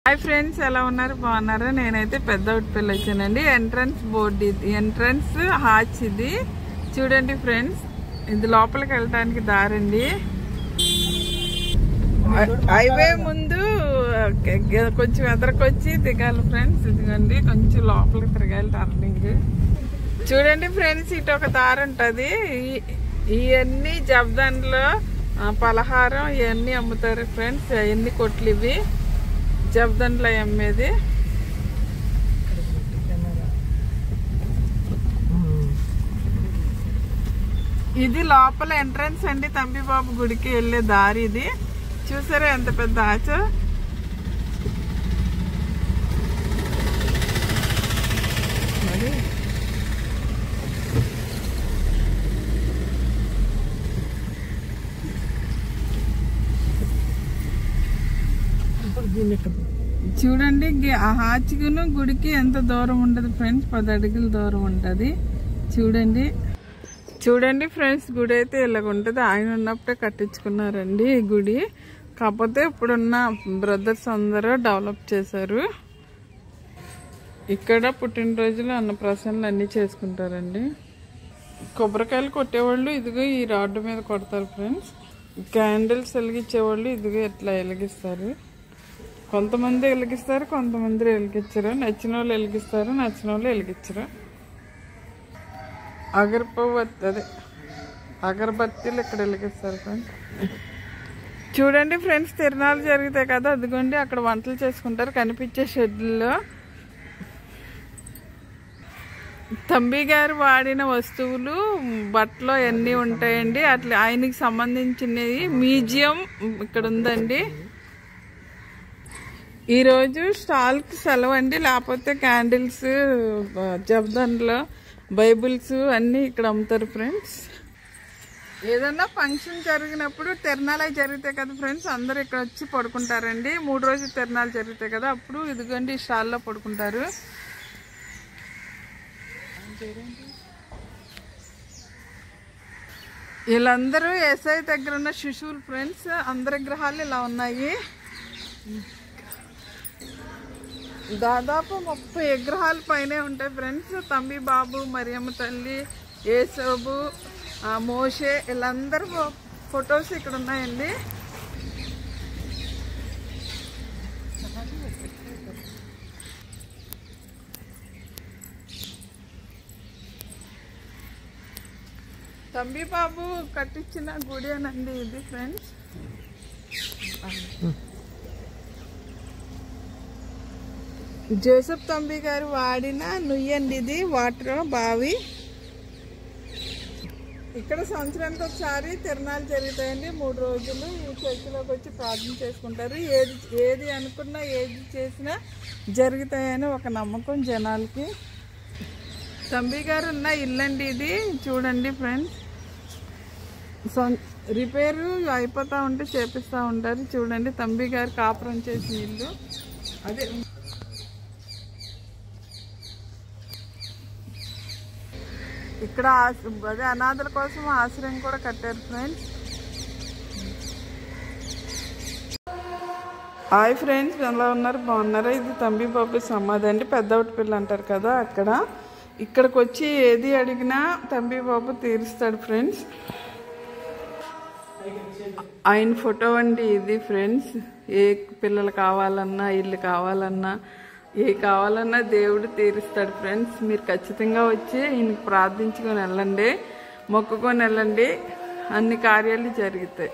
Hi friends, ఎలా ఉన్నారు? బాగున్నారా? నేనైతే పెద్దవుట్పల్లి వచ్చానండి. ఎంట్రన్స్ బోర్డు ఇది, ఎంట్రన్స్ హాచ్ ఇది. చూడండి ఫ్రెండ్స్, ఇది లోపలికి వెళ్ళటానికి దారండి. హైవే ముందు కొంచెం ఎదరకొచ్చి దిగాలి ఫ్రెండ్స్. ఇదిగోండి, కొంచెం లోపలికి తిరగాలి టర్నింగ్. చూడండి ఫ్రెండ్స్, ఇటు ఒక దారి ఉంటుంది. ఇవన్నీ జబ్దాన్లో పలహారం ఇవన్నీ అమ్ముతారు ఫ్రెండ్స్. ఎన్ని కొట్లు ఇవి జబ్దండ్లో అమ్మేది. ఇది లోపల ఎంట్రన్స్ అండి, తంబిబాబు గుడికి వెళ్ళే దారి ఇది. చూసారా ఎంత పెద్ద ఆచ. చూడండి, ఆ హాచికును గుడికి ఎంత దూరం ఉండదు ఫ్రెండ్స్, 10 అడుగుల దూరం ఉంటుంది. చూడండి ఫ్రెండ్స్, గుడి అయితే ఇలాగ ఉంటుంది. ఆయన ఉన్నప్పుడే కట్టించుకున్నారండి ఈ గుడి. కాకపోతే ఇప్పుడున్న బ్రదర్స్ అందరూ డెవలప్ చేశారు. ఇక్కడ పుట్టినరోజులు అన్నప్రాసనలు అన్నీ చేసుకుంటారండి. కొబ్బరికాయలు కొట్టేవాళ్ళు ఇదిగో ఈ రాడ్డు మీద కొడతారు ఫ్రెండ్స్. క్యాండిల్స్ వెలిగించేవాళ్ళు ఇదిగో ఇట్లా వెలిగిస్తారు. కొంతమంది వెలిగిస్తారు, కొంతమంది వెలిగించరు. నచ్చిన వాళ్ళు వెలిగిస్తారు, నచ్చిన వాళ్ళు వెలిగించరు. అగరబత్తీలు ఇక్కడ వెలిగిస్తారు ఫ్రెండ్స్. చూడండి ఫ్రెండ్స్, తిరణాలు జరుగుతాయి కదా, అదిగోండి అక్కడ వంటలు చేసుకుంటారు కనిపించే షెడ్యూల్లో. తంబి గారు వాడిన వస్తువులు, బట్టలు అన్నీ ఉంటాయండి. అట్లా ఆయనకి సంబంధించినవి మ్యూజియం ఇక్కడ ఉందండి. ఈరోజు స్టాల్కి సెలవు అండి, లేకపోతే క్యాండిల్స్, జబ్దాన్లో బైబుల్స్ అన్నీ ఇక్కడ అమ్ముతారు ఫ్రెండ్స్. ఏదన్నా ఫంక్షన్ జరిగినప్పుడు తిరణాలు జరుగుతాయి కదా ఫ్రెండ్స్, అందరూ ఇక్కడ వచ్చి పడుకుంటారండి. 3 రోజులు తిరణాలు జరుగుతాయి కదా, అప్పుడు ఇదిగోండి ఈ స్టాల్లో పడుకుంటారు. వీళ్ళందరూ ఎస్ఐ దగ్గర ఉన్న శిశువులు ఫ్రెండ్స్. అందరి విగ్రహాలు ఇలా ఉన్నాయి. దాదాపు 30 విగ్రహాల పైనే ఉంటాయి ఫ్రెండ్స్. తంబి బాబు, మరియమ్మ తల్లి, యేసోబు, మోషే వీళ్ళందరూ ఫొటోస్ ఇక్కడ ఉన్నాయండి. తంబి బాబు కట్టించిన గుడి అనండి ఇది ఫ్రెండ్స్. జోసెఫ్ తంబి గారు వాడిన నుయ్యండి ఇది, వాటర్ బావి. ఇక్కడ సంవత్సరానికి ఒకసారి తిరణాలు జరుగుతాయండి. 3 రోజులు ఈ చర్చిలోకి వచ్చి ప్రార్థన చేసుకుంటారు. ఏది అనుకున్నా, ఏది చేసినా జరుగుతాయని ఒక నమ్మకం జనాలకి. తంబి గారు ఉన్న ఇల్లండి ఇది. చూడండి ఫ్రెండ్స్, రిపేరు అయిపోతూ ఉంటే చేపిస్తూ ఉంటారు. చూడండి, తంబి గారు కాపురం చేసిన ఇల్లు అదే. ఇక్కడ అదే అనాథల కోసం ఆశ్రయం కూడా కట్టారు ఫ్రెండ్స్. హాయ్ ఫ్రెండ్స్, ఎలా ఉన్నారు? బాగున్నారా? ఇది తంబి బాబు సమాధి అండి, పెద్దవుట్పల్లి అంటారు కదా అక్కడ. ఇక్కడికి వచ్చి ఏది అడిగినా తంబి బాబు తీరుస్తాడు ఫ్రెండ్స్. ఆయన ఫోటో అండి ఇది ఫ్రెండ్స్. ఏ పిల్లలు కావాలన్నా, ఇల్లు కావాలన్నా, ఏ కావాలన్నా దేవుడు తీరుస్తాడు ఫ్రెండ్స్. మీరు ఖచ్చితంగా వచ్చి ఈయనకి ప్రార్థించుకొని వెళ్ళండి, మొక్కుకొని వెళ్ళండి, అన్ని కార్యాలు జరుగుతాయి.